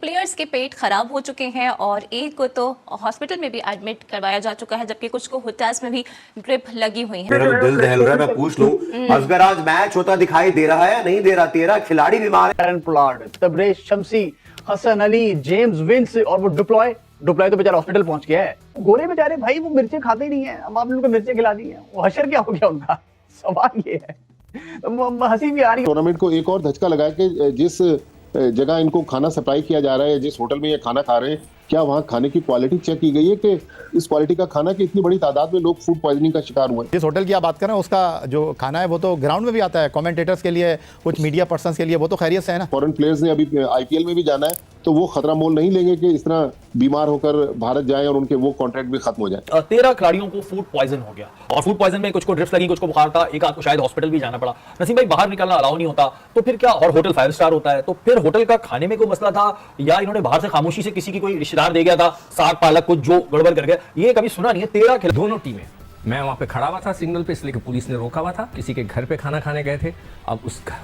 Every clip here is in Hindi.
प्लेयर्स के पेट खराब हो चुके हैं और एक को तो हॉस्पिटल में भी एडमिट करवाया जा चुका है, जबकि कुछ को होटल्स में भी ड्रिप लगी हुई है। मेरा तो दिल दहल रहा है, मैं पूछ लूं असगर आज मैच होता दिखाई दे रहा है या नहीं दे रहा? 13 खिलाड़ी बीमार है। Aaron Pollard, Tabraiz Shamsi, Hasan Ali, James Vince और वो डुप्लॉय तो बेचारा हॉस्पिटल पहुंच गया है। गोरे बेचारे भाई वो मिर्चें खाते ही नहीं है, अब आपने उनको मिर्चें खिला दी है, वो हशर क्या हो गया उनका? सवाल ये है, हंसी भी आ रही है। टूर्नामेंट को एक और धचका लगा कि जिस जगह इनको खाना सप्लाई किया जा रहा है, जिस होटल में ये खाना खा रहे हैं, क्या वहाँ खाने की क्वालिटी चेक की गई है कि इस क्वालिटी का खाना कि इतनी बड़ी तादाद में लोग फूड पॉइजनिंग का शिकार हुए हैं। जिस होटल की आप बात कर रहे हैं उसका जो खाना है वो तो ग्राउंड में भी आता है, कमेंटेटर्स के लिए, कुछ मीडिया पर्सन्स के लिए, वो तो खैरियत से है ना। फॉरेन प्लेयर्स ने अभी आईपीएल में भी जाना है, तो वो खतरा मोल नहीं लेंगे कि इस तरह बीमार होकर भारत जाएं और उनके वो कॉन्ट्रैक्ट भी खत्म हो जाए। 13 खिलाड़ियों को फूड पॉइजन हो गया और फूड पॉइजन में कुछ को ड्रिफ्ट लगी, कुछ को बुखार था, एक आध को शायद हॉस्पिटल भी जाना पड़ा। नसीम भाई, बाहर निकलना अलाउ नहीं होता तो फिर क्या? और होटल 5 स्टार होता है, तो फिर होटल का खाने में कोई मसला था या इन्होंने बाहर से खामोशी से किसी की कोई रिश्तेदार दे गया था, साग पालक कुछ जो गड़बड़ कर गया? ये कभी सुना नहीं है। 13 दोनों टीमें, मैं वहाँ पे खड़ा हुआ था सिग्नल पे, इसलिए कि पुलिस ने रोका हुआ था। किसी के घर पे खाना खाने गए थे। अब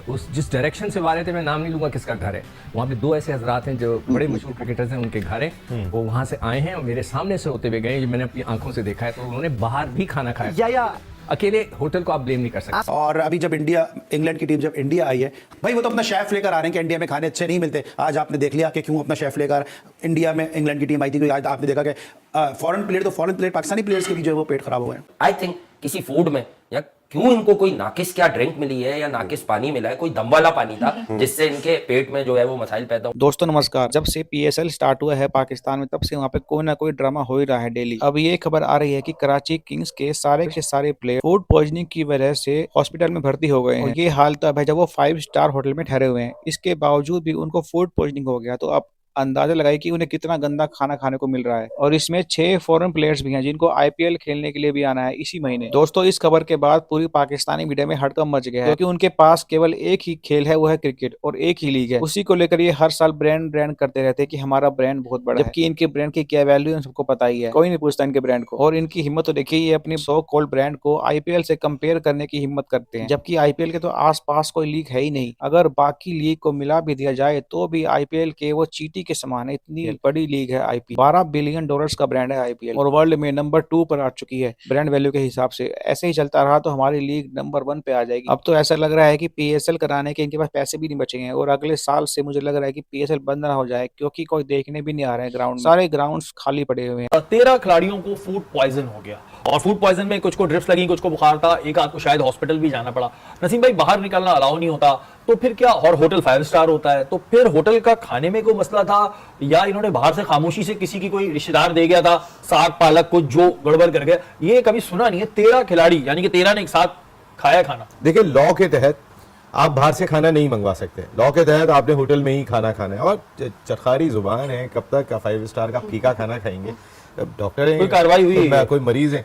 उस जिस डायरेक्शन से वो आ रहे थे, मैं नाम नहीं लूंगा किसका घर है, वहाँ पे 2 ऐसे हजरात हैं जो बड़े मशहूर क्रिकेटर्स हैं, उनके घर है, वो वहाँ से आए हैं और मेरे सामने से होते हुए गए, मैंने अपनी आंखों से देखा है। तो उन्होंने बाहर भी खाना खाया या अकेले होटल को आप ब्लेम नहीं कर सकते। और अभी जब इंग्लैंड की टीम जब इंडिया आई है भाई, वो तो अपना शेफ लेकर आ रहे हैं कि इंडिया में खाने अच्छे नहीं मिलते। आज आपने देख लिया कि क्यों अपना शेफ लेकर इंडिया में इंग्लैंड की टीम आई थी। आज आपने देखा कि फॉरेन प्लेयर पाकिस्तानी प्लेयर्स के भी जो है वो पेट खराब हो गए। आई थिंक किसी फूड में या क्यों इनको कोई नाकिस क्या ड्रिंक मिली है या नाकिस पानी मिला है, कोई दम वाला पानी था जिससे इनके पेट में जो है वो मसाइल पैदा हो। दोस्तों नमस्कार। जब से पीएसएल स्टार्ट हुआ है पाकिस्तान में, तब से वहाँ पे कोई ना कोई ड्रामा हो ही रहा है डेली। अब ये खबर आ रही है कि कराची किंग्स के सारे प्लेयर फूड पॉइजनिंग की वजह से हॉस्पिटल में भर्ती हो गए हैं। ये हाल तब है जब वो 5 स्टार होटल में ठहरे हुए हैं, इसके बावजूद भी उनको फूड पॉइजनिंग हो गया। तो अब अंदाजा लगाई कि उन्हें कितना गंदा खाना खाने को मिल रहा है। और इसमें 6 फॉरेन प्लेयर्स भी हैं जिनको आईपीएल खेलने के लिए भी आना है इसी महीने। दोस्तों, इस खबर के बाद पूरी पाकिस्तानी मीडिया में हड़कंप मच गया है, क्योंकि उनके पास केवल एक ही खेल है, वो है क्रिकेट, और एक ही लीग है। उसी को लेकर ये हर साल ब्रांड करते रहते हैं कि हमारा ब्रांड बहुत बड़ा है, जबकि इनके ब्रांड की क्या वैल्यू है सबको पता ही है। कोई नहीं पूछता इनके ब्रांड को। और इनकी हिम्मत तो देखिए, ये अपनी सो कॉल्ड ब्रांड को आईपीएल से कंपेयर करने की हिम्मत करते हैं, जबकि आईपीएल के तो आस पास कोई लीग है ही नहीं। अगर बाकी लीग को मिला भी दिया जाए तो भी आईपीएल के वो चींटी के समान है। इतनी बड़ी लीग है आईपीएल। $12 बिलियन का ब्रांड है आईपीएल, और वर्ल्ड में नंबर 2 पर आ चुकी है ब्रांड वैल्यू के हिसाब से। ऐसे ही चलता रहा तो हमारी लीग नंबर 1 पे आ जाएगी। अब तो ऐसा लग रहा है कि पीएसएल कराने के इनके पास पैसे भी नहीं बचे हैं, और अगले साल से मुझे लग रहा है कि पीएसएल बंद ना हो जाए, क्योंकि कोई देखने भी नहीं आ रहे हैं ग्राउंड। सारे ग्राउंड खाली पड़े हुए हैं। 13 खिलाड़ियों को फूड पॉइजन हो गया और फूड पॉइजन में कुछ को ड्रिफ्ट लगी, कुछ को बुखार था, एक आध को शायद हॉस्पिटल भी जाना पड़ा। नसीम भाई, बाहर निकलना अलाउ नहीं होता तो फिर क्या? और होटल 5 स्टार होता है, तो फिर होटल का खाने में कोई मसला था या इन्होंने बाहर से खामोशी से किसी की कोई रिश्तेदार दे गया था, साग पालक कुछ जो गड़बड़ कर गया? ये कभी सुना नहीं है। 13 खिलाड़ी यानी कि 13 ने एक साथ खाया खाना। देखिए, लॉ के तहत आप बाहर से खाना नहीं मंगवा सकते। लॉ के तहत आपने होटल में ही खाना खाना है। और चरखारी जुबान है, कब तक का 5 स्टार का फीका खाना खाएंगे? डॉक्टर है, कोई कार्रवाई हुई है? कोई मरीज है,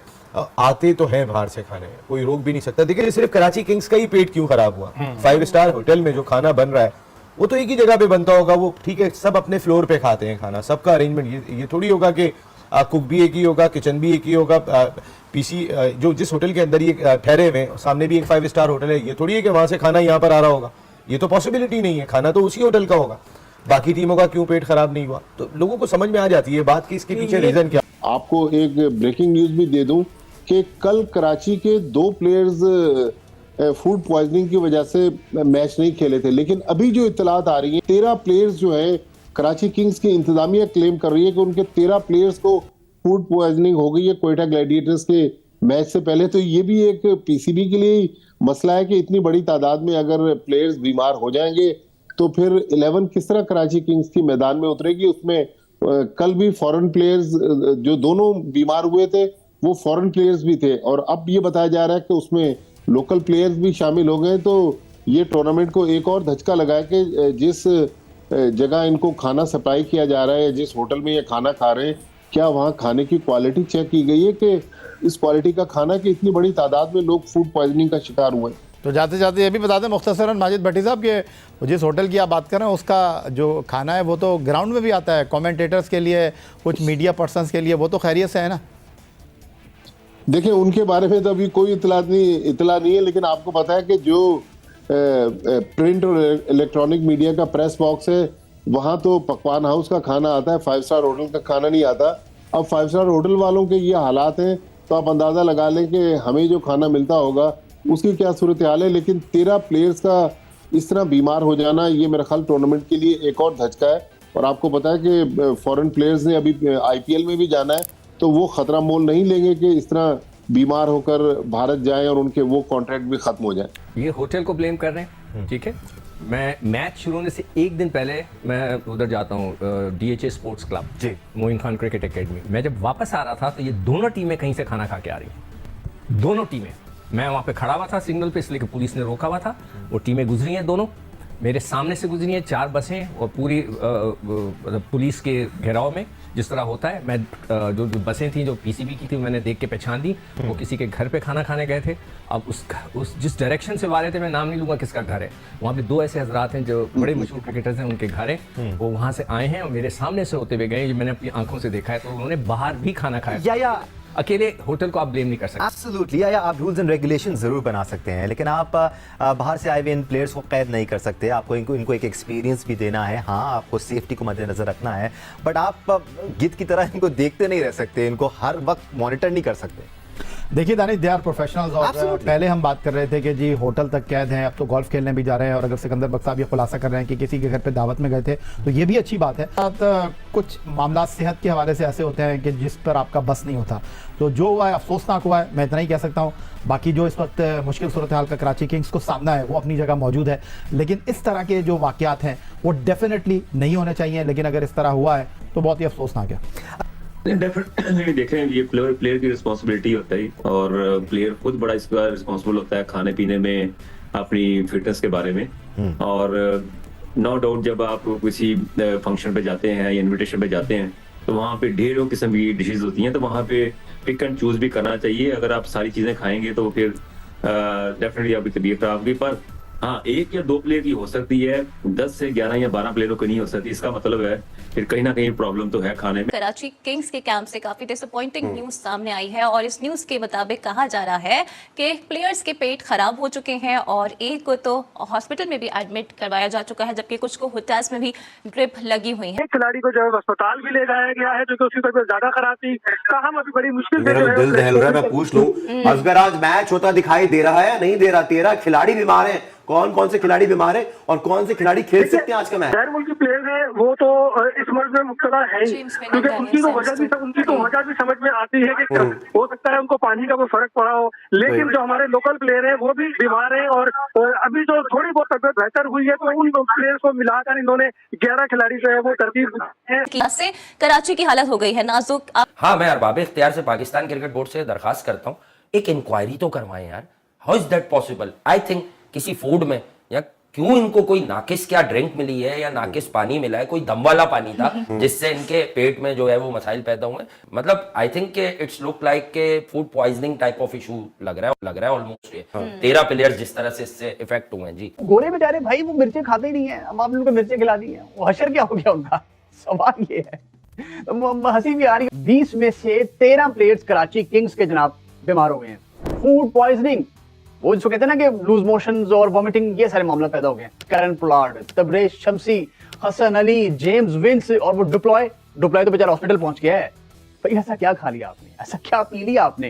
आते तो है बाहर से खाने, कोई रोक भी नहीं सकता। देखिए, सिर्फ कराची किंग्स का ही पेट क्यों खराब हुआ? 5 स्टार होटल में जो खाना बन रहा है वो तो एक ही जगह पे बनता होगा। वो ठीक है, सब अपने फ्लोर पे खाते हैं खाना, सबका अरेंजमेंट ये थोड़ी होगा कि कुक भी एक ही होगा, किचन भी एक ही होगा। पीसी जो जिस होटल के अंदर ये ठहरे हुए हैं, सामने भी एक 5 स्टार होटल है, ये थोड़ी है कि वहां से खाना यहाँ पर आ रहा होगा। ये तो पॉसिबिलिटी नहीं है, खाना तो उसी होटल का होगा। बाकी टीमों का क्यों पेट खराब नहीं हुआ? तो लोगों को समझ में आ जाती है बात कि इसके पीछे रीजन क्या। आपको एक ब्रेकिंग न्यूज भी दे दूं कि कल कराची के 2 प्लेयर्स फूड पॉइजनिंग की वजह से मैच नहीं खेले थे, लेकिन अभी जो इत्तलात आ रही है, 13 प्लेयर्स जो है कराची किंग्स की इंतजामिया क्लेम कर रही है कि उनके 13 प्लेयर्स को फूड पॉइजनिंग हो गई है क्वेटा ग्लैडिएटर्स के मैच से पहले। तो ये भी एक पीसीबी के लिए मसला है कि इतनी बड़ी तादाद में अगर प्लेयर्स बीमार हो जाएंगे तो फिर 11 किस तरह कराची किंग्स की मैदान में उतरेगी। उसमें कल भी फॉरेन प्लेयर्स जो दोनों बीमार हुए थे वो फॉरेन प्लेयर्स भी थे, और अब ये बताया जा रहा है कि उसमें लोकल प्लेयर्स भी शामिल हो गए। तो ये टूर्नामेंट को एक और धचका लगा है कि जिस जगह इनको खाना सप्लाई किया जा रहा है, जिस होटल में ये खाना खा रहे हैं, क्या वहाँ खाने की क्वालिटी चेक की गई है कि इस क्वालिटी का खाना कि इतनी बड़ी तादाद में लोग फूड पॉइजनिंग का शिकार हुए। तो जाते जाते ये भी बता दें मुख्तसरन माजिद भट्टी साहब कि जिस होटल की आप बात कर रहे हैं उसका जो खाना है वो तो ग्राउंड में भी आता है, कमेंटेटर्स के लिए, कुछ मीडिया पर्सन्स के लिए, वो तो खैरियत से है ना? देखिए, उनके बारे में तो अभी कोई इतला नहीं है, लेकिन आपको पता है कि जो प्रिंट और इलेक्ट्रॉनिक मीडिया का प्रेस बॉक्स है वहां तो पकवान हाउस का खाना आता है, 5 स्टार होटल का खाना नहीं आता। अब 5 स्टार होटल वालों के ये हालात हैं तो आप अंदाजा लगा लें कि हमें जो खाना मिलता होगा उसकी क्या सूरत हाल है। लेकिन 13 प्लेयर्स का इस तरह बीमार हो जाना, ये मेरा ख्याल टूर्नामेंट के लिए एक और धचका है। और आपको पता है कि फॉरेन प्लेयर्स ने अभी IPL में भी जाना है, तो वो खतरा मोल नहीं लेंगे कि इस तरह बीमार होकर भारत जाएं और उनके वो कॉन्ट्रैक्ट भी खत्म हो जाए। ये होटल को ब्लेम कर रहे हैं, ठीक है। मैं मैच शुरू होने से एक दिन पहले मैं उधर जाता हूँ DHA स्पोर्ट्स क्लब जी, मोइन खान क्रिकेट एकेडमी। मैं जब वापस आ रहा था तो ये दोनों टीमें कहीं से खाना खा के आ रही, दोनों टीमें। मैं वहाँ पे खड़ा हुआ था सिग्नल पे, इसलिए कि पुलिस ने रोका हुआ था। वो टीमें गुजरी हैं, दोनों मेरे सामने से गुजरी हैं, 4 बसें और पूरी पुलिस के घेराव में जिस तरह होता है। मैं जो बसें थी जो PCB की थी मैंने देख के पहचान दी, वो किसी के घर पे खाना खाने गए थे। अब उस जिस डायरेक्शन से आ रहे थे, मैं नाम नहीं लूँगा किसका घर है, वहाँ पे 2 ऐसे हजरात हैं जो बड़े मशहूर क्रिकेटर्स हैं, उनके घर हैं, वो वहाँ से आए हैं और मेरे सामने से होते हुए गए। ये मैंने अपनी आंखों से देखा है। तो उन्होंने बाहर भी खाना खाया। या अकेले होटल को आप ब्लेम नहीं कर सकते। एब्सोल्युटली, या आप रूल्स एंड रेगुलेशन जरूर बना सकते हैं, लेकिन आप बाहर से आए हुए इन प्लेयर्स को कैद नहीं कर सकते। आपको इनको एक एक्सपीरियंस भी देना है। हाँ, आपको सेफ्टी को मद्देनजर रखना है, बट आप गिद्ध की तरह इनको देखते नहीं रह सकते, इनको हर वक्त मॉनिटर नहीं कर सकते। देखिए दानिश, दे आर प्रोफेशनल्स। और पहले हम बात कर रहे थे कि जी होटल तक कैद हैं, अब तो गोल्फ खेलने भी जा रहे हैं। और अगर सिकंदर बख्श साहब ये खुलासा कर रहे हैं कि किसी के घर पे दावत में गए थे, तो ये भी अच्छी बात है। कुछ मामला सेहत के हवाले से ऐसे होते हैं कि जिस पर आपका बस नहीं होता, तो जो हुआ है अफसोसनाक हुआ है, मैं इतना ही कह सकता हूँ। बाकी जो इस वक्त मुश्किल सूरत हाल का कराची किंग्स को सामना है वो अपनी जगह मौजूद है, लेकिन इस तरह के जो वाक़यात हैं वो डेफिनेटली नहीं होने चाहिए। लेकिन अगर इस तरह हुआ है तो बहुत ही अफसोसनाक है। डेफिनेटली देखें, ये प्लेयर की रिस्पॉन्सिबिलिटी होता है और प्लेयर खुद बड़ा इसका रिस्पॉन्सिबल होता है खाने पीने में, अपनी फिटनेस के बारे में। और नो डाउट जब आप किसी फंक्शन पे जाते हैं या इनविटेशन पे जाते हैं तो वहाँ पे ढेरों किस्म की डिशेज होती हैं, तो वहाँ पे पिक एंड चूज भी करना चाहिए। अगर आप सारी चीजें खाएंगे तो फिर डेफिनेटली आपकी तबीयत खराब होगी। पर हाँ, 1 या 2 प्लेयर की हो सकती है, 10 से 11 या 12 प्लेयरों की नहीं हो सकती। इसका मतलब है फिर कहीं ना कहीं प्रॉब्लम तो है खाने में। कराची किंग्स के कैंप से काफी डिसअपॉइंटिंग न्यूज सामने आई है और इस न्यूज के मुताबिक कहा जा रहा है कि प्लेयर्स के पेट खराब हो चुके हैं और एक को तो हॉस्पिटल में भी एडमिट करवाया जा चुका है, जबकि कुछ को होटल्स में भी ड्रिप लगी हुई है। खिलाड़ी को जो है अस्पताल भी ले जाया गया है, जो कि उसकी तबीयत ज्यादा खराब थी। कहा हम अभी बड़ी मुश्किल मेरा तो दिल दहल रहा है, मैं पूछ लूं, असगर आज मैच होता दिखाई दे रहा है या नहीं दे रहा? 13 खिलाड़ी बीमार हैं। कौन कौन से खिलाड़ी बीमार हैं और कौन से खिलाड़ी खेल सकते हैं आज का मैच? गैर मुल्की प्लेयर हैं, वो तो इस मर्ज में मुब्तला है ही, क्योंकि उनकी तो वजह भी समझ में आती है कि हो सकता है उनको पानी का कोई फर्क पड़ा हो। लेकिन जो हमारे लोकल प्लेयर हैं वो भी बीमार हैं और अभी जो थोड़ी बहुत तबियत बेहतर हुई है तो उन प्लेयर्स को मिलाकर इन्होंने 11 खिलाड़ी जो है वो तरतीब से कराची की हालत हो गई है नाजुक। हाँ, मैं अरबाब इख्तियार से पाकिस्तान क्रिकेट बोर्ड से दरखास्त करता हूँ, एक इंक्वायरी तो करवाएं यार। How is that possible? I think किसी फूड में या क्यों इनको कोई नाकिस क्या ड्रिंक मिली है या नाकिस पानी मिला है, कोई दम वाला पानी था जिससे इनके पेट में जो है वो मसाइल पैदा हुए। मतलब I think it's look like के food poisoning type of issue लग रहा है ऑलमोस्ट। ये 13 प्लेयर्स जिस तरह से इससे इफेक्ट हुए हैं जी। गोरे बेचारे भाई वो मिर्चें खाते ही नहीं है, अब आपने उनको मिर्चें खिला दी है, वो हशर क्या हो गया उनका? सवाल ये है, हंसी भी आ रही है। 20 में से 13 प्लेयर्स कराची किंग्स के जनाब बीमार हो गए हैं। फूड पॉइजनिंग, वो जिसको कहते हैं ना कि लूज मोशंस और वॉमिटिंग, ये सारे मामला पैदा हो गए। करन पोलार्ड, तबरेज शमसी, हसन अली, जेम्स विंस और वो डुप्लॉय तो बेचारा हॉस्पिटल पहुंच गया है। भाई ऐसा क्या खा लिया आपने, ऐसा क्या पी लिया आपने?